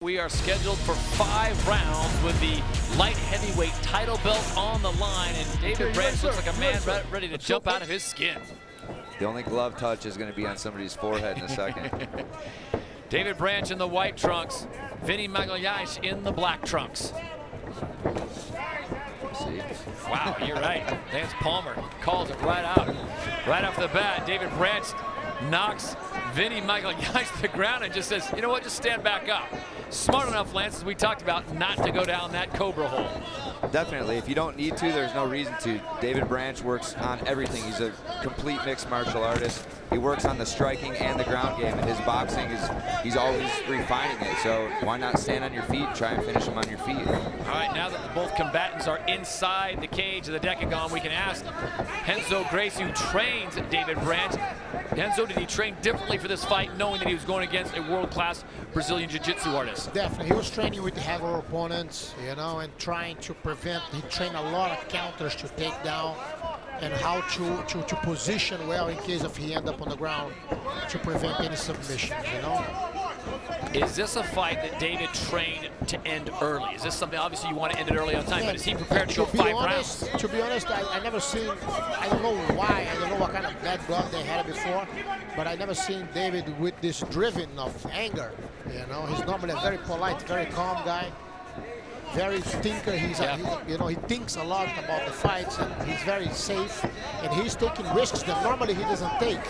We are scheduled for 5 rounds with the light heavyweight title belt on the line, and David Branch looks like a man ready to jump out of his skin. The only glove touch is going to be on somebody's forehead in a second. David Branch in the white trunks, Vinny Magalhaes in the black trunks. See? Wow, you're right. Lance Palmer calls it right out. Right off the bat, David Branch knocks Vinny Magalhaes to the ground and just says, you know what, just stand back up. Smart enough, Lance, as we talked about, not to go down that cobra hole. Definitely. If you don't need to, there's no reason to. David Branch works on everything. He's a complete mixed martial artist. He works on the striking and the ground game, and his boxing he's always refining it. So why not stand on your feet and try and finish him on your feet? All right, now that both combatants are inside the cage of the decagon, we can ask Renzo Gracie, who trains David Branch. Renzo, did he train differently for this fight, knowing that he was going against a world-class Brazilian Jiu-Jitsu artist? Definitely. He was training with heavier opponents, you know, and trying to prevent. He trained a lot of counters to take down and how to position well in case if he end up on the ground to prevent any submissions, you know. Is this a fight that David trained to end early? Is this something, obviously you want to end it early on time, but is he prepared to go 5 rounds? To be honest, I never seen, I don't know why, I don't know what kind of bad blood they had before, but I never seen David with this driven of anger, you know. He's normally a very polite, very calm guy. Very thinker. You know, he thinks a lot about the fights, and he's very safe, and he's taking risks that normally he doesn't take.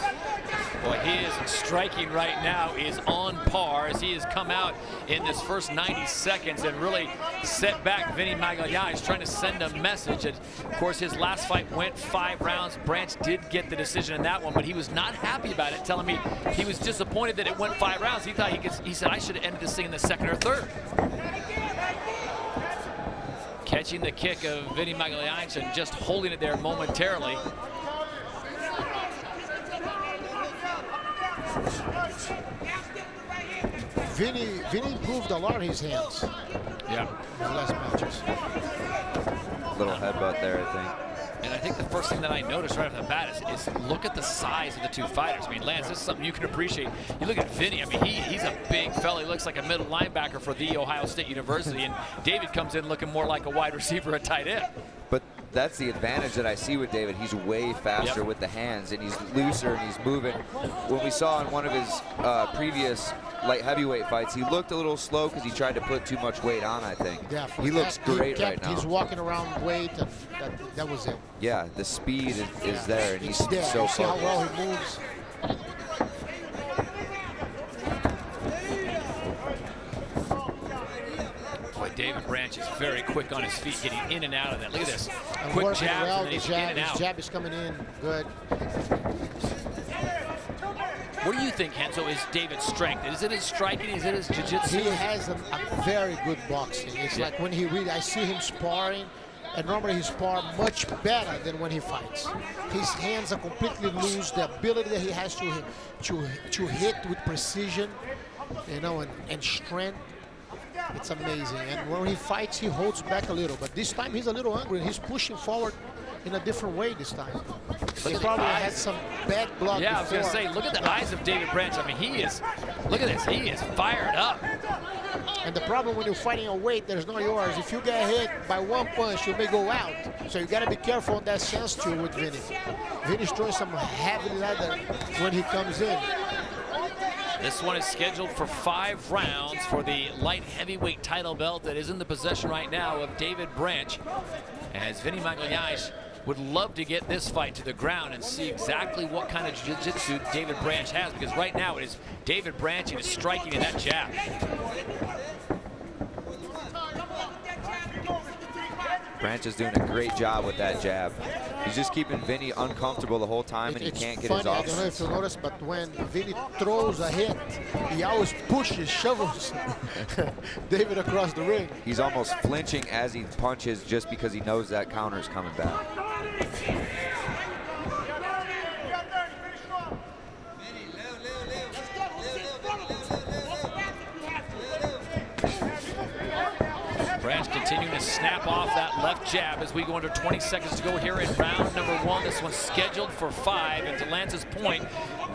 Boy, his striking right now is on par as he has come out in this first 90 seconds and really set back Vinny Magalhaes, trying to send a message. And of course, his last fight went 5 rounds. Branch did get the decision in that one, but he was not happy about it, telling me he was disappointed that it went 5 rounds. He thought he said, I should have ended this thing in the 2nd or 3rd. Catching the kick of Vinny Magalhaes and just holding it there momentarily. Vinny improved a lot of his hands. Yeah. In the last matches. Little headbutt there, I think. And I think the first thing that I noticed right off the bat is look at the size of the 2 fighters. I mean, Lance, this is something you can appreciate. You look at Vinny, I mean, he's a big fella. He looks like a middle linebacker for The Ohio State University, and David comes in looking more like a wide receiver, a tight end. But that's the advantage that I see with David. He's way faster with the hands, and he's looser, and he's moving. When we saw in one of his previous light heavyweight fights, he looked a little slow because he tried to put too much weight on, I think. Definitely. He looks great right now. He's walking around weight, and that was it. Yeah, the speed is there, and he's so focused. See how well he moves. Boy, David Branch is very quick on his feet, getting in and out of that. Look at this. Quick jab, and then he's in and out. His jab is coming in good. What do you think, Renzo, is David's strength? Is it his striking? Is it his jiu-jitsu? He has a very good boxing. It's like when I see him sparring, and normally he spars much better than when he fights. His hands are completely loose. The ability that he has to hit with precision, you know, and strength, it's amazing. And when he fights, he holds back a little. But this time he's a little hungry. He's pushing forward in a different way this time. He probably had some bad blood before. I was going to say, look at the eyes of David Branch. I mean, look at this, he is fired up. And the problem when you're fighting a weight that is not yours, if you get hit by 1 punch, you may go out. So you got to be careful in that sense too with Vinny. Vinny's throwing some heavy leather when he comes in. This one is scheduled for 5 rounds for the light heavyweight title belt that is in the possession right now of David Branch, as Vinny Magalhaes would love to get this fight to the ground and see exactly what kind of jiu-jitsu David Branch has, because right now it is David Branch and is striking in that jab. Branch is doing a great job with that jab. He's just keeping Vinny uncomfortable the whole time, and he can't get his offense. I don't know if you noticed, but when Vinny throws a hit, he always pushes, shovels David across the ring. He's almost flinching as he punches just because he knows that counter is coming back. Branch continuing to snap off that left jab as we go under 20 seconds to go here in round number 1. This one's scheduled for 5, and to Lance's point,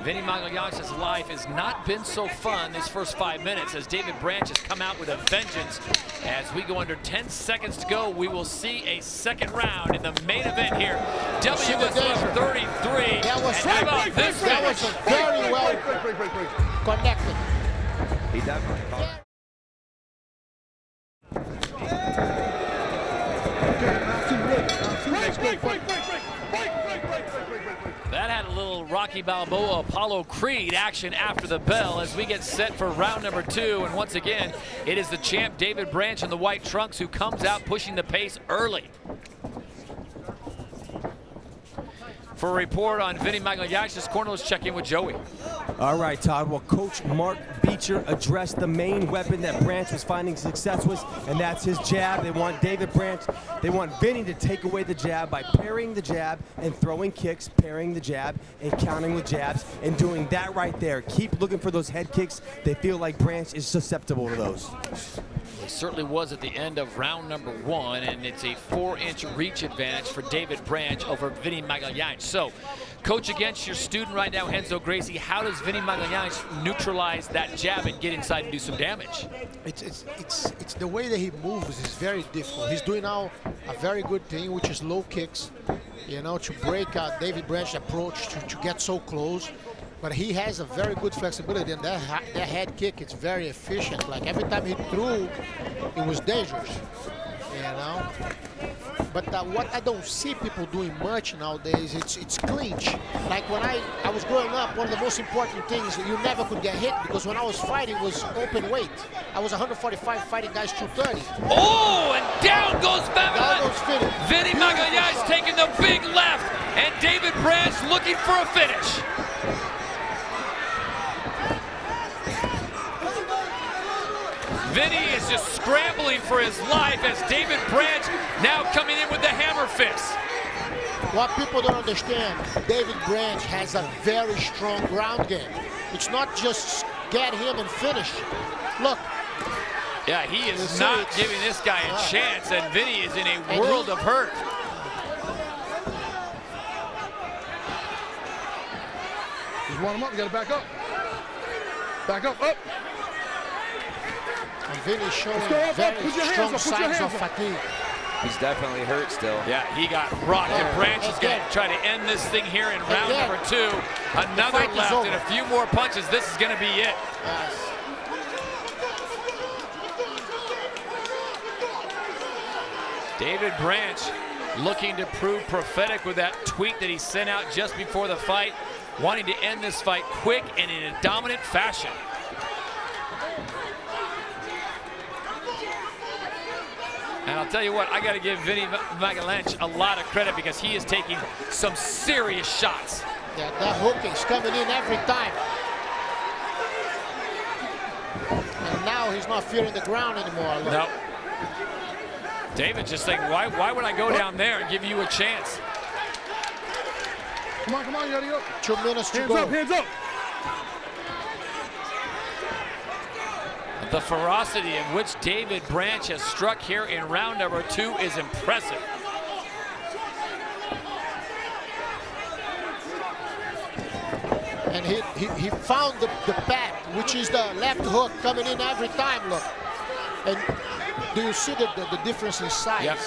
Vinny Magalhaes' life has not been so fun this first 5 minutes as David Branch has come out with a vengeance. As we go under 10 seconds to go, we will see a second round in the main event here. WSOF 33. That was, that was very well connected. He definitely caught it. That had a little Rocky Balboa, Apollo Creed action after the bell as we get set for round number 2. And once again, it is the champ David Branch in the white trunks who comes out pushing the pace early. For a report on Vinny Magalhaes' corner, let's check in with Joey. All right, Todd. Well, Coach Mark Beecher addressed the main weapon that Branch was finding success with, and that's his jab. They want they want Vinny to take away the jab by parrying the jab and throwing kicks, parrying the jab and countering with jabs, and doing that right there. Keep looking for those head kicks. They feel like Branch is susceptible to those. It certainly was at the end of round number 1, and it's a 4-inch reach advantage for David Branch over Vinny Magalhaes. So, coach against your student right now, Enzo Gracie, how does Vinny Magalhaes neutralize that jab and get inside and do some damage? It's the way that he moves is very difficult. He's doing now a very good thing, which is low kicks, you know, to break out David Branch's approach to get so close. But he has a very good flexibility, and that head kick, it's very efficient. Like every time he threw, it was dangerous, you know. But what I don't see people doing much nowadays, it's clinch. Like when I was growing up, one of the most important things, you never could get hit, because when I was fighting, it was open weight. I was 145 fighting guys 230. Oh, and down goes Vinny. Vinny Magalhaes taking the big left, and David Branch looking for a finish. Vinny is just scrambling for his life as David Branch now coming in with the hammer fist. What people don't understand, David Branch has a very strong ground game. It's not just get him and finish. Look. Yeah, he is not giving this guy a chance, and Vinny is in a world of hurt. Just warm him up, you gotta back up. Back up, up. And Vinny showing very strong signs of fatigue. He's definitely hurt still. Yeah, he got rocked, and Branch is going to try to end this thing here in round number 2. Another left and a few more punches. This is going to be it. Yes. David Branch looking to prove prophetic with that tweet that he sent out just before the fight, wanting to end this fight quick and in a dominant fashion. And I'll tell you what, I got to give Vinny Magalhaes a lot of credit because he is taking some serious shots. Yeah, that hook is coming in every time. And now he's not fearing the ground anymore. Look. No. David just thinking, why would I go down there and give you a chance? Come on, you gotta go. 2 minutes to go. Hands up. The ferocity in which David Branch has struck here in round number 2 is impressive. And he found the path, which is the left hook coming in every time, look. And do you see the difference in size? Yep.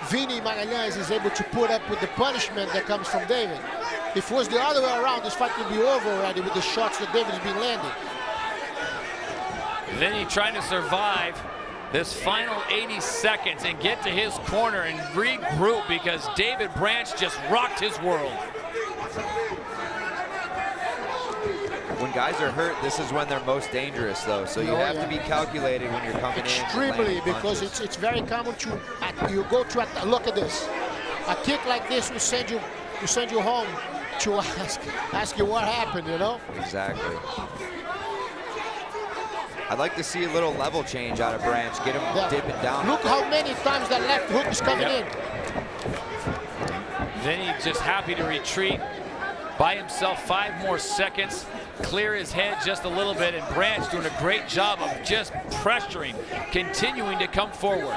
Vinny Magalhaes is able to put up with the punishment that comes from David. If it was the other way around, this fight would be over already with the shots that David's been landing. Vinny trying to survive this final 80 seconds and get to his corner and regroup because David Branch just rocked his world. When guys are hurt, this is when they're most dangerous, though. So you have to be calculated when you're coming Extremely, in. because it's very common to you go to look at this. A kick like this will send you home to ask you what happened, you know? Exactly. I'd like to see a little level change out of Branch. Get him dipping down. Look how many times that left hook is coming in. Vinny just happy to retreat, buy himself 5 more seconds, clear his head just a little bit, and Branch doing a great job of just pressuring, continuing to come forward.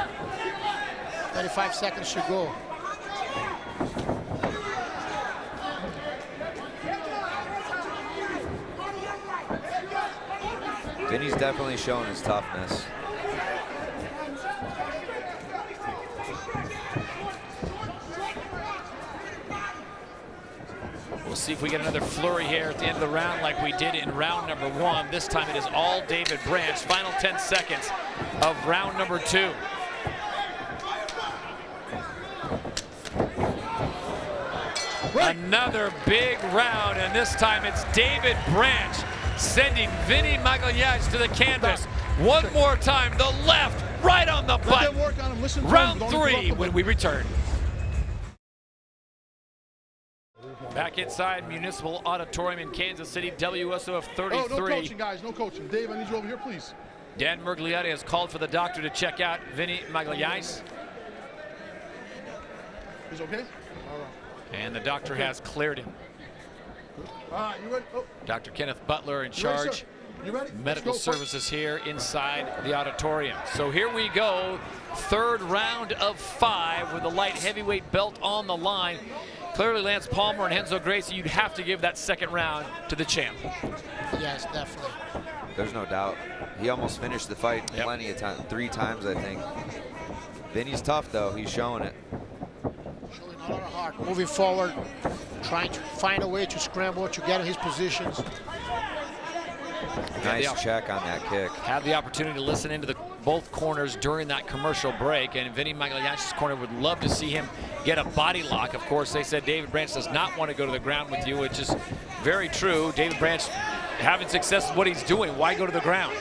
35 seconds to go. Vinny's definitely showing his toughness. We'll see if we get another flurry here at the end of the round like we did in round number 1. This time it is all David Branch. Final 10 seconds of round number 2. Another big round, and this time it's David Branch sending Vinny Magalhaes to the canvas. One more time, the left, right on the button. Round 3 when we return. Back inside Municipal Auditorium in Kansas City, WSOF 33. Oh, no coaching, guys, no coaching. Dave, I need you over here, please. Dan Mergliotti has called for the doctor to check out Vinny Magalhaes. He's okay? All right. And the doctor has cleared him. All right, you ready? Oh. Dr. Kenneth Butler in charge. You ready? Medical services here inside the auditorium. So here we go, third round of 5 with the light heavyweight belt on the line. Clearly Lance Palmer and Renzo Gracie, you'd have to give that second round to the champ. Yes, definitely. There's no doubt. He almost finished the fight plenty of times, 3 times, I think. Vinny's tough, though. He's showing it. Showing a lot of heart. Moving forward, trying to find a way to scramble, to get in his positions. Nice check on that kick. Have the opportunity to listen into both corners during that commercial break, and Vinny Magalhaes' corner would love to see him get a body lock. Of course, they said David Branch does not want to go to the ground with you, which is very true. David Branch having success with what he's doing. Why go to the ground?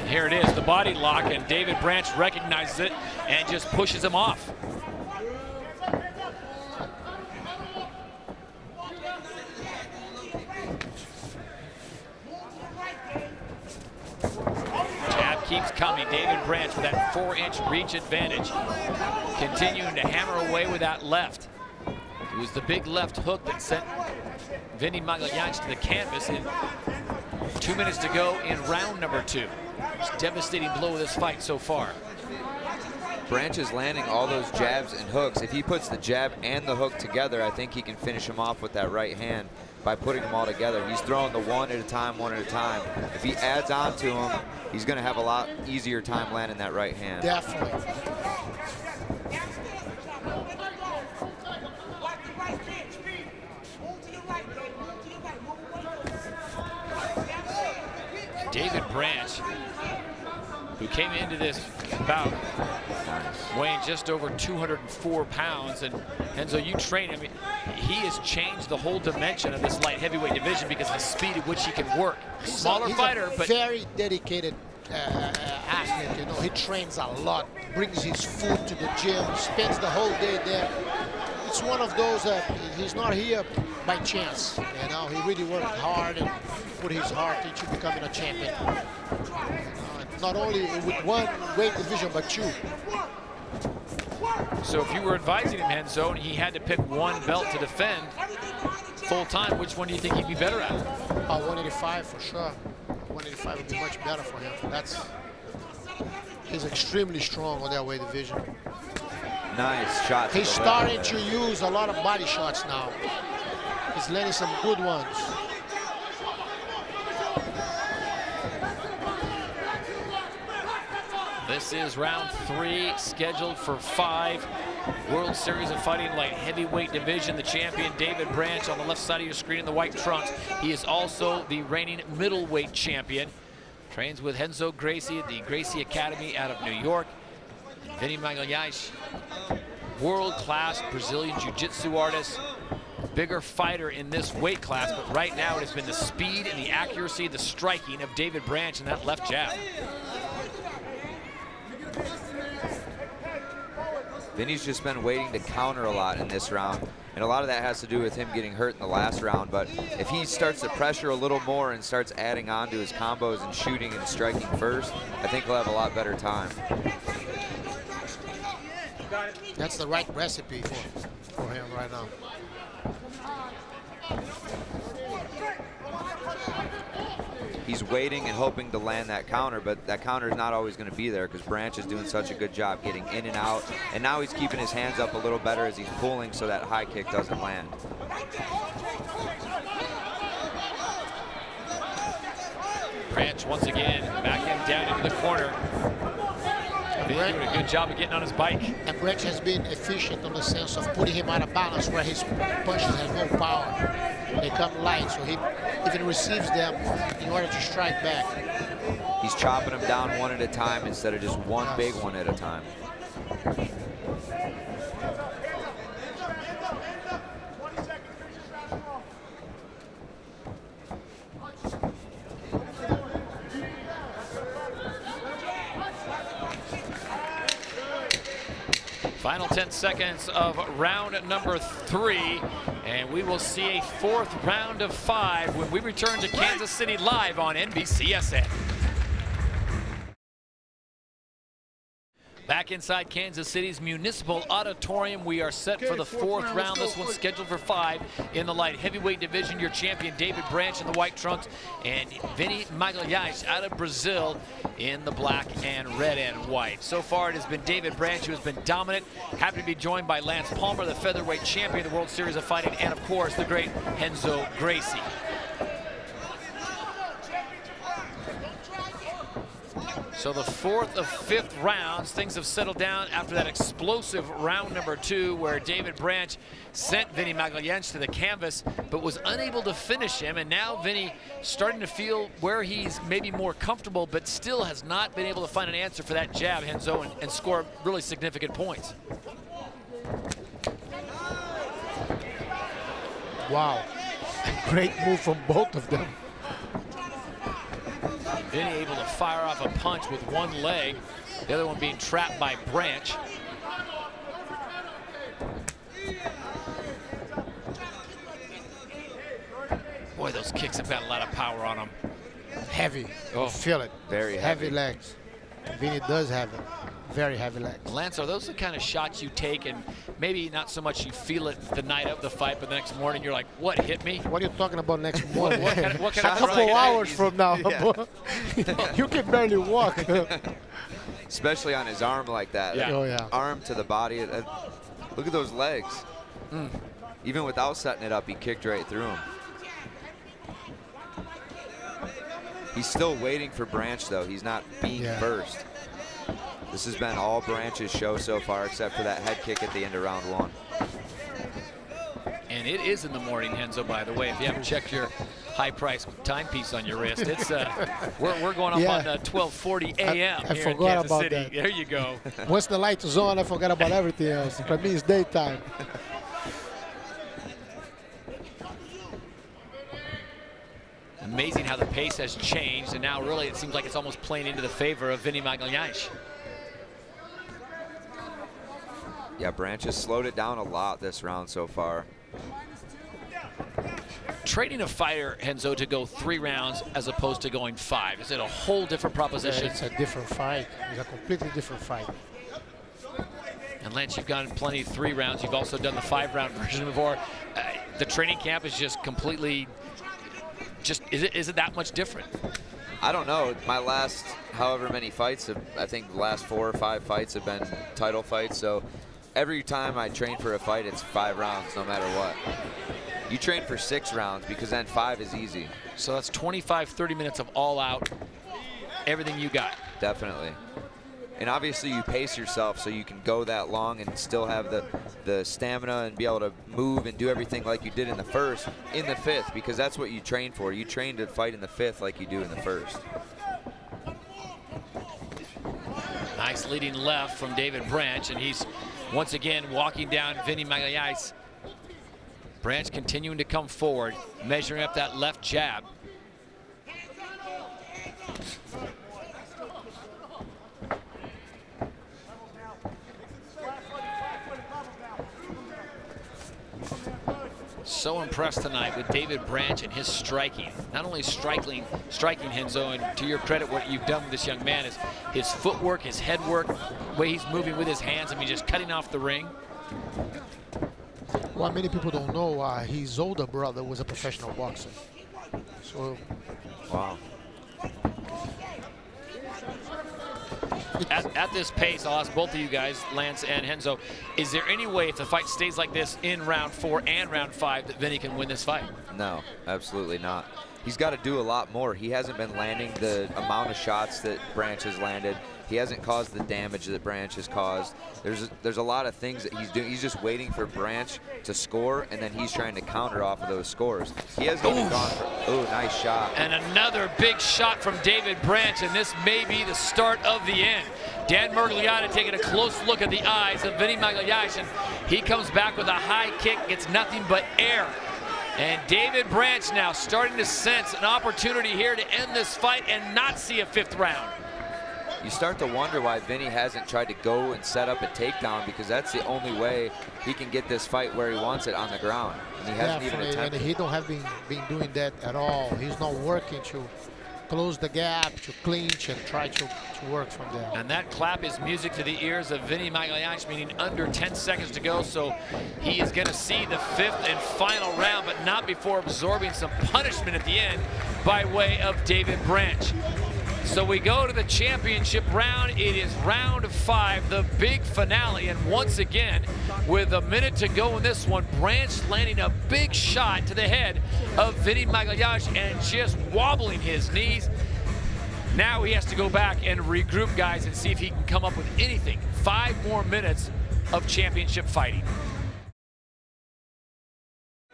Here it is, the body lock, and David Branch recognizes it and just pushes him off. Jab keeps coming. David Branch with that 4-inch reach advantage. Continuing to hammer away with that left. It was the big left hook that sent Vinny Magalhaes to the canvas in 2 minutes to go in round number 2. Devastating blow of this fight so far. Branch is landing all those jabs and hooks. If he puts the jab and the hook together, I think he can finish him off with that right hand by putting them all together. He's throwing the one at a time. If he adds on to him, he's going to have a lot easier time landing that right hand. Definitely. David Branch, who came into this bout weighing just over 204 pounds, and Enzo, you train him. He has changed the whole dimension of this light heavyweight division because of the speed at which he can work. Smaller fighter, but very dedicated athlete. You know, he trains a lot, brings his food to the gym, spends the whole day there. It's one of those that he's not here by chance. You know, he really worked hard and put his heart into becoming a champion. Not only with one weight division, but 2. So if you were advising him, Enzo, and he had to pick one belt to defend full time, which one do you think he'd be better at? 185 for sure. 185 would be much better for him. He's extremely strong on that weight division. Nice shot. He's starting to use a lot of body shots now. He's landing some good ones. This is round 3, scheduled for 5. World Series of Fighting Light Heavyweight Division. The champion, David Branch, on the left side of your screen in the white trunks. He is also the reigning middleweight champion. Trains with Renzo Gracie at the Gracie Academy out of New York. And Vinny Magalhaes, world-class Brazilian jiu-jitsu artist. Bigger fighter in this weight class, but right now it has been the speed and the accuracy, the striking of David Branch and that left jab. Vinny's just been waiting to counter a lot in this round, and a lot of that has to do with him getting hurt in the last round, but if he starts to pressure a little more and starts adding on to his combos and shooting and striking first, I think he'll have a lot better time. That's the right recipe for him right now. he's waiting and hoping to land that counter, but that counter is not always going to be there because Branch is doing such a good job getting in and out. And now he's keeping his hands up a little better as he's pulling so that high kick doesn't land. Branch once again backing down into the corner. Vinny doing a good job of getting on his bike. And Branch has been efficient in the sense of putting him out of balance where his punches have no power. They come light, so he even receives them in order to strike back. He's chopping them down one at a time instead of just one big one at a time. Final 10 seconds of round number 3, and we will see a 4th round of 5 when we return to Kansas City live on NBCSN. Back inside Kansas City's Municipal Auditorium, we are set for the 4th round. This one's scheduled for 5 in the light heavyweight division. Your champion David Branch in the white trunks and Vinny Magalhaes out of Brazil in the black and red and white. So far it has been David Branch who has been dominant. Happy to be joined by Lance Palmer, the featherweight champion of the World Series of Fighting, and of course the great Renzo Gracie. So the 4th of 5th rounds, things have settled down after that explosive round number 2 where David Branch sent Vinny Magalhaes to the canvas but was unable to finish him, and now Vinny starting to feel where he's maybe more comfortable but still has not been able to find an answer for that jab, Renzo, and score really significant points. Wow, great move from both of them. Vinny able to fire off a punch with one leg, the other one being trapped by Branch. Boy, those kicks have got a lot of power on them. Heavy. Oh, feel it. Very heavy legs. Vinny does have it. Very heavy legs. Lance, are those the kind of shots you take and maybe not so much you feel it the night of the fight, but the next morning you're like, what hit me? What are you talking about next morning? what kind of a couple hours from now. Yeah. You can barely walk. Especially on his arm like that. Yeah. Oh, yeah. Arm to the body. Look at those legs. Even without setting it up, he kicked right through him. He's still waiting for Branch, though. He's not being first. This has been all Branch's show so far, except for that head kick at the end of round 1. And it is in the morning, Renzo, by the way. If you haven't checked your high-priced timepiece on your wrist, it's we're going up on 12:40 a.m. I here in forgot Kansas about City. that. There you go. Once the light is on, I forgot about everything else. For me, it's daytime. Amazing how the pace has changed, and now really it seems like it's almost playing into the favor of Vinny Magalhaes. Yeah, Branch has slowed it down a lot this round so far. Trading a fighter, Renzo, to go 3 rounds as opposed to going 5, is it a whole different proposition? Yeah, it's a different fight. It's a completely different fight. And Lance, you've gone plenty of 3 rounds. You've also done the 5-round version before. The training camp is just completely, is it that much different? I don't know. My last however many fights, I think the last 4 or 5 fights have been title fights. So every time I train for a fight, it's 5 rounds no matter what. You train for 6 rounds because then 5 is easy. So that's 25, 30 minutes of all out, everything you got. Definitely. And obviously you pace yourself so you can go that long and still have the stamina and be able to move and do everything like you did in the first, in the 5th, because that's what you train for. You train to fight in the 5th like you do in the 1st. Nice leading left from David Branch, and he's once again walking down Vinny Magalhaes. Branch continuing to come forward, measuring up that left jab. So impressed tonight with David Branch and his striking. Not only striking Renzo, and to your credit, what you've done with this young man is his footwork, his head work, the way he's moving with his hands. I mean, just cutting off the ring. What many people don't know, his older brother was a professional boxer. So, wow. At this pace, I'll ask both of you guys, Lance and Renzo, is there any way if the fight stays like this in round 4 and round 5 that Vinny can win this fight? No, absolutely not. He's got to do a lot more. He hasn't been landing the amount of shots that Branch has landed. He hasn't caused the damage that Branch has caused. There's a lot of things that he's doing. He's just waiting for Branch to score, and then he's trying to counter off of those scores. He hasn't even gone for, oh, nice shot. And another big shot from David Branch, and this may be the start of the end. Dan Mergliata taking a close look at the eyes of Vinny Magalhaes, and he comes back with a high kick, gets nothing but air. And David Branch now starting to sense an opportunity here to end this fight and not see a 5th round. You start to wonder why Vinny hasn't tried to go and set up a takedown, because that's the only way he can get this fight where he wants it, on the ground. And he hasn't even attempted. And he don't have been doing that at all. He's not working to close the gap, to clinch, and try to work from there. And that clap is music to the ears of Vinny Magalhaes, meaning under 10 seconds to go. So he is going to see the 5th and final round, but not before absorbing some punishment at the end by way of David Branch. So we go to the championship round. It is round 5, the big finale. And once again, with a minute to go in this one, Branch landing a big shot to the head of Vinny Magalhaes and just wobbling his knees. Now he has to go back and regroup, guys, and see if he can come up with anything. 5 more minutes of championship fighting.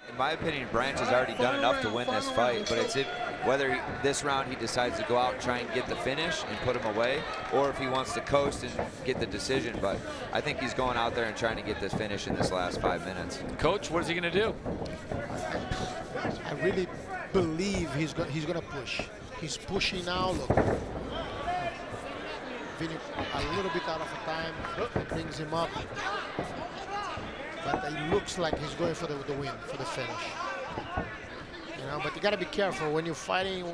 In my opinion, Branch has already done enough to win this fight, but it's whether this round he decides to go out and try and get the finish and put him away, or if he wants to coast and get the decision. But I think he's going out there and trying to get this finish in this last 5 minutes. Coach, what is he going to do? I really believe he's going to push. He's pushing now. Look, Vinny a little bit out of time. Brings him up. But it looks like he's going for the win, for the finish. You know, but you got to be careful when you're fighting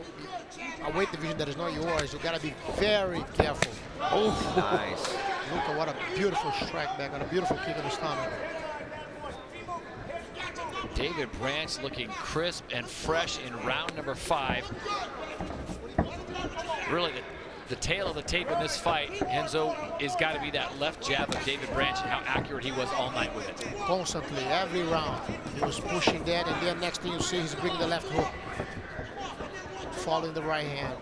a weight division that is not yours. You got to be very careful. Oh, nice! Look at what a beautiful strike back and a beautiful kick in the stomach. David Branch looking crisp and fresh in round number 5. Really, the tail of the tape in this fight, Enzo, is got to be that left jab of David Branch and how accurate he was all night with it. Constantly, every round, he was pushing that, and then next thing you see, he's bringing the left hook, following the right hand,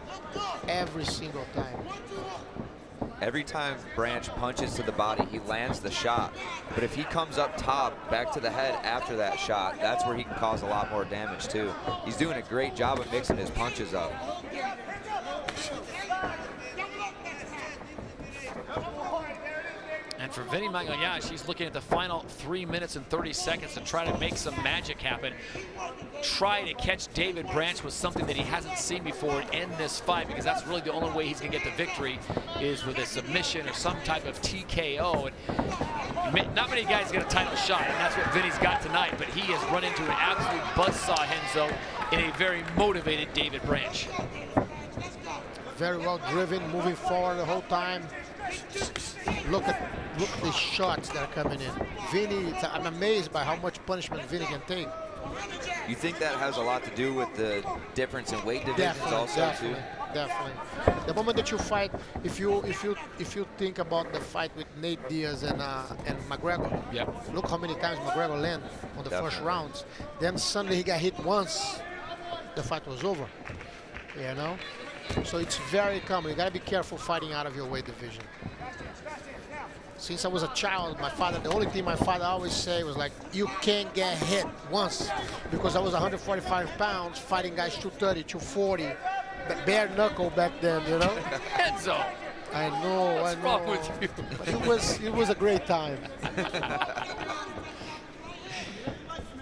every single time. Every time Branch punches to the body, he lands the shot. But if he comes up top, back to the head after that shot, that's where he can cause a lot more damage too. He's doing a great job of mixing his punches up. And for Vinny Magalhaes, he's looking at the final 3 minutes and 30 seconds to try to make some magic happen. Try to catch David Branch with something that he hasn't seen before and end this fight, because that's really the only way he's going to get the victory, is with a submission or some type of TKO. And not many guys get a title shot, and that's what Vinny's got tonight. But he has run into an absolute buzzsaw, Renzo, in a very motivated David Branch. Very well driven, moving forward the whole time. Look at the shots that are coming in. Vinny, I'm amazed by how much punishment Vinny can take. You think that has a lot to do with the difference in weight divisions too? Definitely. The moment that you fight, if you think about the fight with Nate Diaz and McGregor, look how many times McGregor landed on the first rounds. Then suddenly he got hit once, the fight was over. You know? So it's very common. You gotta be careful fighting out of your weight division. Since I was a child, my father, the only thing my father always said was like, you can't get hit once, because I was 145 pounds fighting guys 230, 240, bare knuckle back then, you know? Enzo! I know, What's wrong with you? But it was a great time.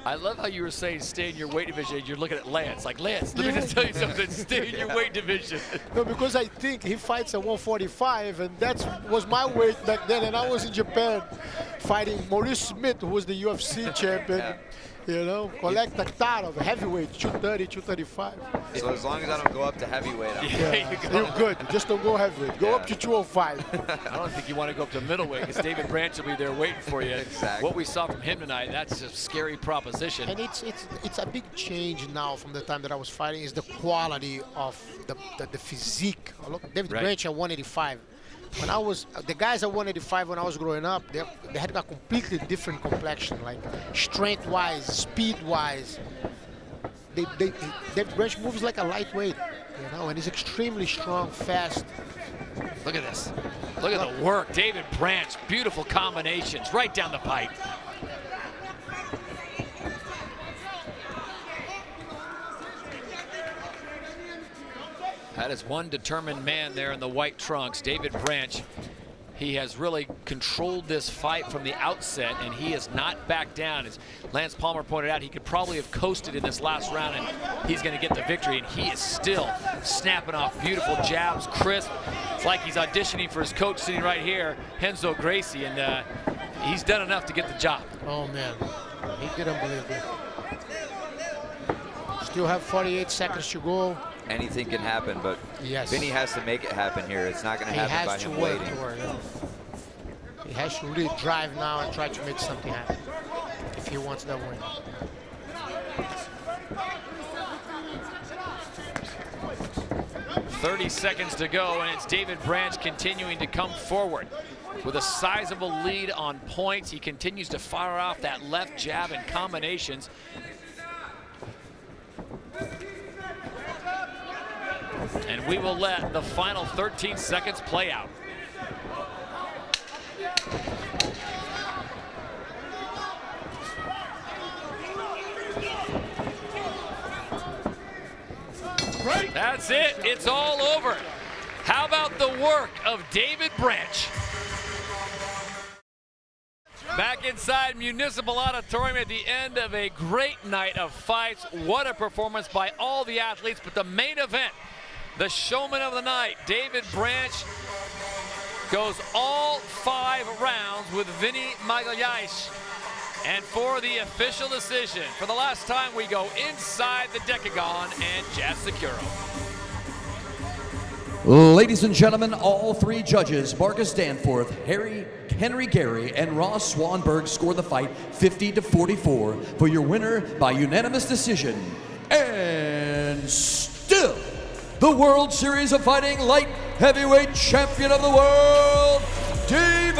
I love how you were saying stay in your weight division. You're looking at Lance. Like, Lance, let me just tell you something. Stay in your weight division. No, because I think he fights at 145, and that was my weight back then. And I was in Japan fighting Maurice Smith, who was the UFC champion. You know, collect a Tarov, heavyweight, 230, 235. So as long as I don't go up to heavyweight, you're good. Just don't go heavyweight. Go up to 205. I don't think you want to go up to middleweight, because David Branch will be there waiting for you. Exactly. What we saw from him tonight, that's a scary proposition. And it's a big change now from the time that I was fighting, is the quality of the physique. Look, David Branch at 185. When I was, the guys at 185 when I was growing up, they had a completely different complexion, like strength-wise, speed-wise. David Branch moves like a lightweight, you know, and he's extremely strong, fast. Look at this. Look at the work. David Branch, beautiful combinations right down the pipe. That is one determined man there in the white trunks, David Branch. He has really controlled this fight from the outset, and he has not backed down. As Lance Palmer pointed out, he could probably have coasted in this last round, and he's going to get the victory, and he is still snapping off beautiful jabs, crisp. It's like he's auditioning for his coach sitting right here, Renzo Gracie, and he's done enough to get the job. Oh, man. He did unbelievable. Still have 48 seconds to go. Anything can happen, but yes, Vinny has to make it happen here. It's not going to happen by him waiting. He has to really drive now and try to make something happen if he wants that win. .30 seconds to go, and it's David Branch continuing to come forward with a sizable lead on points. He continues to fire off that left jab and combinations. And we will let the final 13 seconds play out. That's it. It's all over. How about the work of David Branch? Back inside Municipal Auditorium at the end of a great night of fights. What a performance by all the athletes, but the main event, the showman of the night, David Branch, goes all 5 rounds with Vinny Magalhaes. And for the official decision, for the last time, we go inside the Decagon and Jazz Securo. Ladies and gentlemen, all 3 judges, Marcus Danforth, Henry Gary, and Ross Swanberg, score the fight 50-44 for your winner by unanimous decision. And still, the World Series of Fighting Light Heavyweight Champion of the World, David